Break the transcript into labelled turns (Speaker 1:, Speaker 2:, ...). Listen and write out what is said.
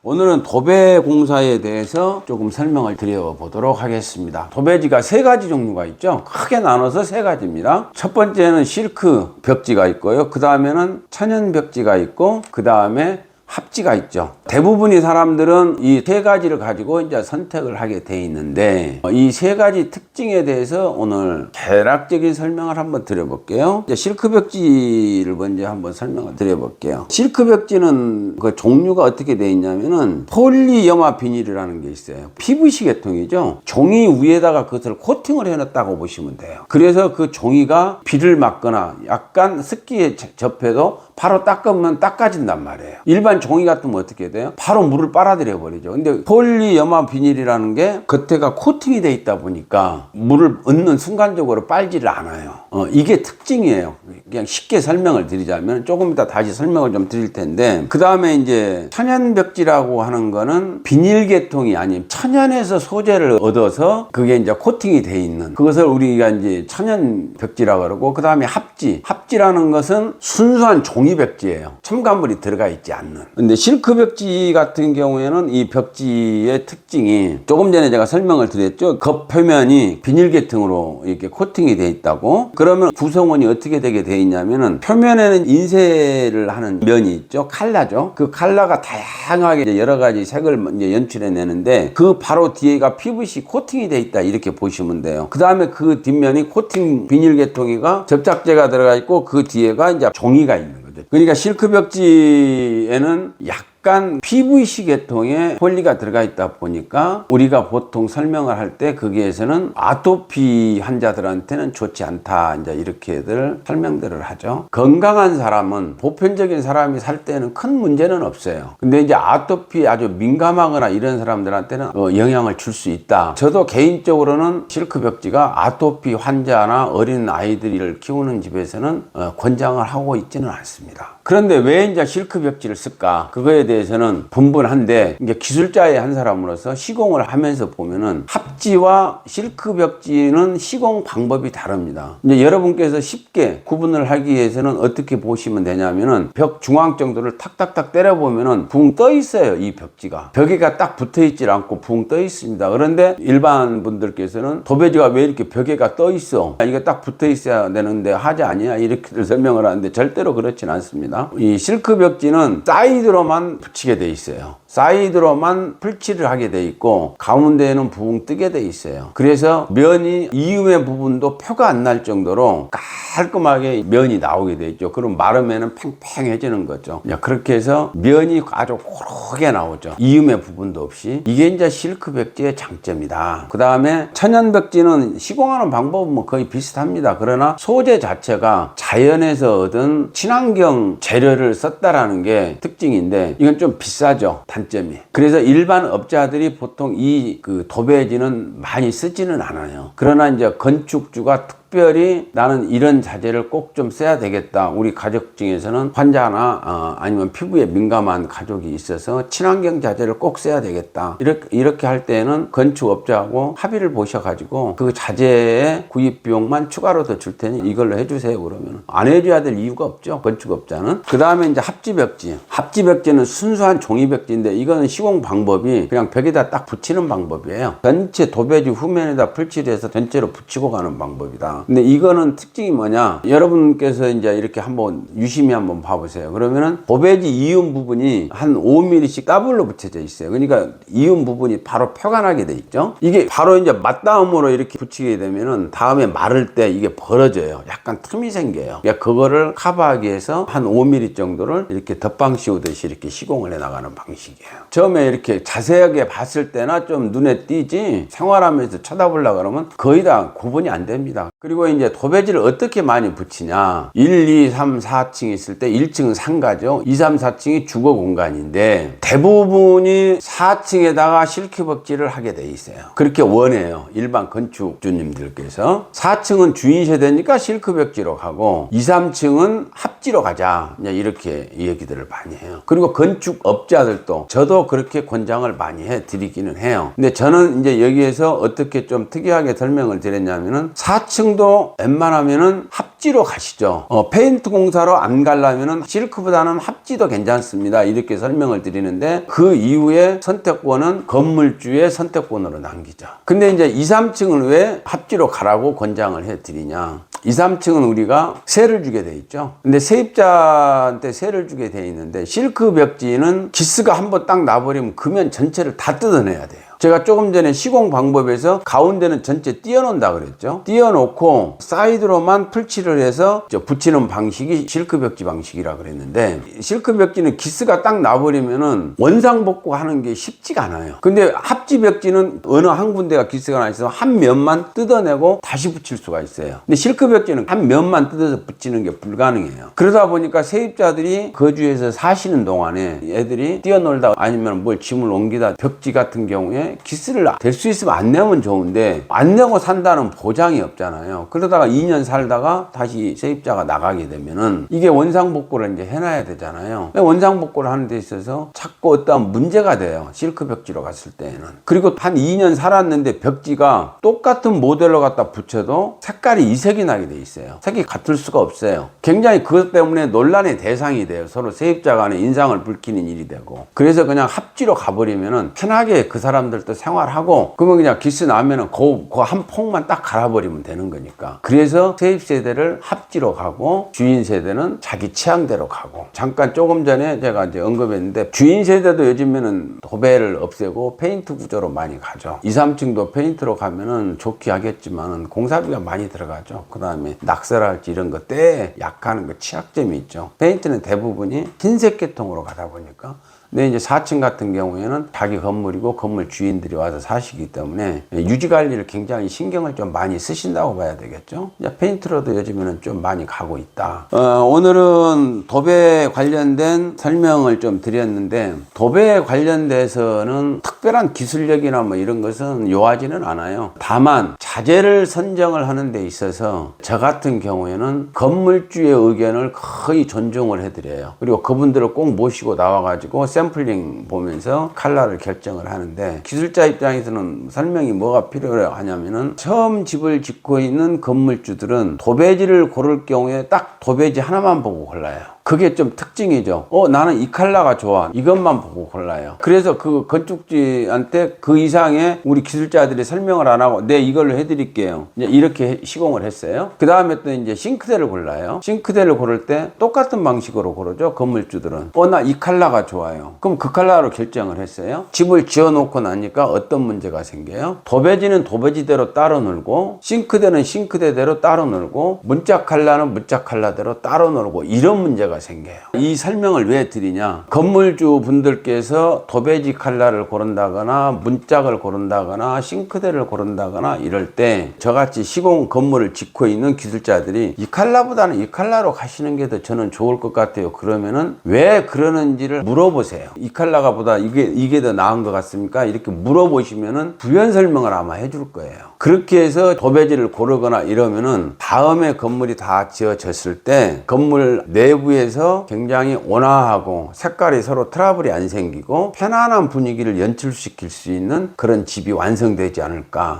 Speaker 1: 오늘은 도배공사에 대해서 조금 설명을 드려보도록 하겠습니다. 도배지가 세 가지 종류가 있죠. 크게 나눠서 세 가지입니다. 첫 번째는 실크 벽지가 있고요. 그 다음에는 천연 벽지가 있고, 그 다음에 합지가 있죠. 대부분의 사람들은 이 세 가지를 가지고 이제 선택을 하게 돼 있는데, 이 세 가지 특징에 대해서 오늘 대략적인 설명을 한번 드려볼게요. 이제 실크 벽지를 먼저 한번 설명을 드려볼게요. 실크 벽지는 그 종류가 어떻게 돼 있냐면은 폴리염화 비닐이라는 게 있어요. PVC 계통이죠. 종이 위에다가 그것을 코팅을 해놨다고 보시면 돼요. 그래서 그 종이가 비를 맞거나 약간 습기에 접해도 바로 닦으면 닦아진단 말이에요. 일반 종이 같으면 어떻게 돼요? 바로 물을 빨아들여 버리죠. 근데 폴리염화 비닐이라는 게 겉에가 코팅이 돼 있다 보니까 물을 얹는 순간적으로 빨지를 않아요. 이게 특징이에요. 그냥 쉽게 설명을 드리자면, 조금 이따 다시 설명을 좀 드릴 텐데, 그 다음에 이제 천연벽지라고 하는 거는 비닐 계통이 아닌 천연에서 소재를 얻어서 그게 이제 코팅이 돼 있는, 그것을 우리가 이제 천연벽지라고 그러고, 그 다음에 합지라는 것은 순수한 종이벽지예요. 첨가물이 들어가 있지 않는. 근데 실크 벽지 같은 경우에는 이 벽지의 특징이, 조금 전에 제가 설명을 드렸죠. 겉표면이 비닐 계통으로 이렇게 코팅이 돼 있다고. 그러면 구성원이 어떻게 되게 돼 있냐면은, 표면에는 인쇄를 하는 면이 있죠. 칼라죠. 그 칼라가 다양하게 이제 여러 가지 색을 이제 연출해 내는데, 그 바로 뒤에가 PVC 코팅이 돼 있다, 이렇게 보시면 돼요. 그 다음에 그 뒷면이 코팅 비닐 계통이가 접착제가 들어가 있고, 그 뒤에가 이제 종이가 있는 거죠. 그러니까 실크 벽지에는 약간 PVC 계통의 폴리가 들어가 있다 보니까 우리가 보통 설명을 할 때 거기에서는 아토피 환자들한테는 좋지 않다, 이제 이렇게들 설명들을 하죠. 건강한 사람은, 보편적인 사람이 살 때는 큰 문제는 없어요. 근데 이제 아토피 아주 민감하거나 이런 사람들한테는 영향을 줄 수 있다. 저도 개인적으로는 실크 벽지가 아토피 환자나 어린 아이들을 키우는 집에서는 권장을 하고 있지는 않습니다. 그런데 왜 이제 실크 벽지를 쓸까? 그거에 대해서는 분분한데, 이제 기술자의 한 사람으로서 시공을 하면서 보면은 합지와 실크 벽지는 시공 방법이 다릅니다. 이제 여러분께서 쉽게 구분을 하기 위해서는 어떻게 보시면 되냐면은, 벽 중앙 정도를 탁탁탁 때려보면은 붕 떠 있어요. 이 벽지가 벽에가 딱 붙어 있질 않고 붕 떠 있습니다. 그런데 일반 분들께서는 도배지가 왜 이렇게 벽에가 떠 있어? 이거 딱 붙어 있어야 되는데 하지 아니야? 이렇게 설명을 하는데, 절대로 그렇진 않습니다. 이 실크 벽지는 사이드로만 붙이게 돼 있어요. 사이드로만 풀칠을 하게 돼 있고, 가운데에는 붕 뜨게 돼 있어요. 그래서 면이 이음의 부분도 표가 안 날 정도로 깔끔하게 면이 나오게 돼 있죠. 그럼 마르면은 팽팽해지는 거죠. 그렇게 해서 면이 아주 고르게 나오죠. 이음의 부분도 없이. 이게 이제 실크 벽지의 장점이다. 그 다음에 천연 벽지는 시공하는 방법은 뭐 거의 비슷합니다. 그러나 소재 자체가 자연에서 얻은 친환경 재료를 썼다라는 게 특징인데, 이건 좀 비싸죠. 단점이. 그래서 일반 업자들이 보통 이 도배지는 많이 쓰지는 않아요. 그러나 이제 건축주가 특별히 나는 이런 자재를 꼭 좀 써야 되겠다, 우리 가족 중에서는 환자나 아니면 피부에 민감한 가족이 있어서 친환경 자재를 꼭 써야 되겠다, 이렇게 할 때는 건축업자하고 합의를 보셔가지고 그 자재의 구입 비용만 추가로 더 줄 테니 이걸로 해주세요 그러면 안 해줘야 될 이유가 없죠, 건축업자는. 그 다음에 이제 합지벽지는 순수한 종이벽지인데, 이거는 시공 방법이 그냥 벽에다 딱 붙이는 방법이에요. 전체 도배지 후면에다 풀칠해서 전체로 붙이고 가는 방법이다. 근데 이거는 특징이 뭐냐, 여러분께서 이제 이렇게 한번 유심히 한번 봐보세요. 그러면은 도배지 이음 부분이 한 5mm씩 더블로 붙여져 있어요. 그러니까 이음 부분이 바로 표가 나게 돼 있죠. 이게 바로 이제 맞다음으로 이렇게 붙이게 되면은 다음에 마를 때 이게 벌어져요. 약간 틈이 생겨요. 그러니까 그거를 커버하기 위해서 한 5mm 정도를 이렇게 덧방 씌우듯이 이렇게 시공을 해 나가는 방식이에요. 처음에 이렇게 자세하게 봤을 때나 좀 눈에 띄지, 생활하면서 쳐다보려고 그러면 거의 다 구분이 안 됩니다. 그리고 이제 도배지를 어떻게 많이 붙이냐, 1, 2, 3, 4층 있을 때 1층은 상가죠. 2, 3, 4층이 주거 공간인데, 대부분이 4층에다가 실크 벽지를 하게 돼 있어요. 그렇게 원해요, 일반 건축주님들께서. 4층은 주인 세대니까 실크 벽지로 가고, 2, 3층은 합지로 가자, 이렇게 얘기들을 많이 해요. 그리고 건축업자들도, 저도 그렇게 권장을 많이 해 드리기는 해요. 근데 저는 이제 여기에서 어떻게 좀 특이하게 설명을 드렸냐면은, 4층 2층도 웬만하면은 합지로 가시죠. 페인트 공사로 안 가려면은 실크보다는 합지도 괜찮습니다. 이렇게 설명을 드리는데 그 이후에 선택권은 건물주의 선택권으로 남기죠. 근데 이제 2, 3층을 왜 합지로 가라고 권장을 해 드리냐. 2, 3층은 우리가 세를 주게 돼 있죠. 근데 세입자한테 세를 주게 돼 있는데 실크 벽지는 기스가 한번 딱 나버리면 금연 전체를 다 뜯어내야 돼요. 제가 조금 전에 시공 방법에서 가운데는 전체 띄워놓는다 그랬죠. 띄워놓고 사이드로만 풀칠을 해서 붙이는 방식이 실크 벽지 방식이라 그랬는데, 실크 벽지는 기스가 딱 나버리면은 원상복구 하는 게 쉽지가 않아요. 근데 합지 벽지는 어느 한 군데가 기스가 나 있어서 한 면만 뜯어내고 다시 붙일 수가 있어요. 근데 실크 벽지는 한 면만 뜯어서 붙이는 게 불가능해요. 그러다 보니까 세입자들이 거주해서 사시는 동안에 애들이 뛰어놀다 아니면 뭘 짐을 옮기다 벽지 같은 경우에 기스를 될 수 있으면 안 내면 좋은데 안 내고 산다는 보장이 없잖아요. 그러다가 2년 살다가 다시 세입자가 나가게 되면은 이게 원상복구를 이제 해놔야 되잖아요. 원상복구를 하는 데 있어서 자꾸 어떤 문제가 돼요. 실크 벽지로 갔을 때에는. 그리고 한 2년 살았는데 벽지가 똑같은 모델로 갖다 붙여도 색깔이 이색이 나게 돼 있어요. 색이 같을 수가 없어요. 굉장히 그것 때문에 논란의 대상이 돼요. 서로 세입자 간에 인상을 붉히는 일이 되고. 그래서 그냥 합지로 가버리면은 편하게 그 사람들 또 생활하고, 그러면 그냥 기스 나면은 그 한 폭만 딱 갈아버리면 되는 거니까. 그래서 세입 세대를 합지로 가고 주인 세대는 자기 취향대로 가고. 잠깐 조금 전에 제가 이제 언급했는데 주인 세대도 요즘에는 도배를 없애고 페인트 구조로 많이 가죠. 2, 3층도 페인트로 가면은 좋게 하겠지만 공사비가 많이 들어가죠. 그 다음에 낙설할지 이런 거 때 약하는 거 취약점이 있죠. 페인트는 대부분이 흰색 계통으로 가다 보니까. 근데 이제 4층 같은 경우에는 자기 건물이고 건물 주인들이 와서 사시기 때문에 유지 관리를 굉장히 신경을 좀 많이 쓰신다고 봐야 되겠죠. 페인트로도 요즘에는 좀 많이 가고 있다. 오늘은 도배 관련된 설명을 좀 드렸는데, 도배 관련돼서는 특별한 기술력이나 뭐 이런 것은 요하지는 않아요. 다만 자재를 선정을 하는 데 있어서 저 같은 경우에는 건물주의 의견을 거의 존중을 해드려요. 그리고 그분들을 꼭 모시고 나와가지고 샘플링 보면서 컬러를 결정을 하는데, 기술자 입장에서는 설명이 뭐가 필요하냐면은 처음 집을 짓고 있는 건물주들은 도배지를 고를 경우에 딱 도배지 하나만 보고 골라요. 그게 좀 특징이죠. 나는 이 컬러가 좋아. 이것만 보고 골라요. 그래서 그 건축주한테 그 이상의 우리 기술자들이 설명을 안 하고 네, 이걸로 해드릴게요. 이제 이렇게 시공을 했어요. 그 다음에 또 이제 싱크대를 골라요. 싱크대를 고를 때 똑같은 방식으로 고르죠. 건물주들은. 나 이 컬러가 좋아요. 그럼 그 컬러로 결정을 했어요. 집을 지어놓고 나니까 어떤 문제가 생겨요? 도배지는 도배지대로 따로 놀고, 싱크대는 싱크대대로 따로 놀고, 문짝 컬러는 문짝 컬러대로 따로 놀고, 이런 문제가 생겨요. 이 설명을 왜 드리냐? 건물주 분들께서 도배지 컬러를 고른다거나 문짝을 고른다거나 싱크대를 고른다거나 이럴 때 저같이 시공 건물을 짓고 있는 기술자들이 이 컬러보다는 이 컬러로 가시는 게 더 저는 좋을 것 같아요. 그러면은 왜 그러는지를 물어보세요. 이 컬러가 보다 이게 더 나은 것 같습니까? 이렇게 물어보시면은 부연 설명을 아마 해줄 거예요. 그렇게 해서 도배지를 고르거나 이러면은 다음에 건물이 다 지어졌을 때 건물 내부에서 굉장히 온화하고 색깔이 서로 트러블이 안 생기고 편안한 분위기를 연출시킬 수 있는 그런 집이 완성되지 않을까.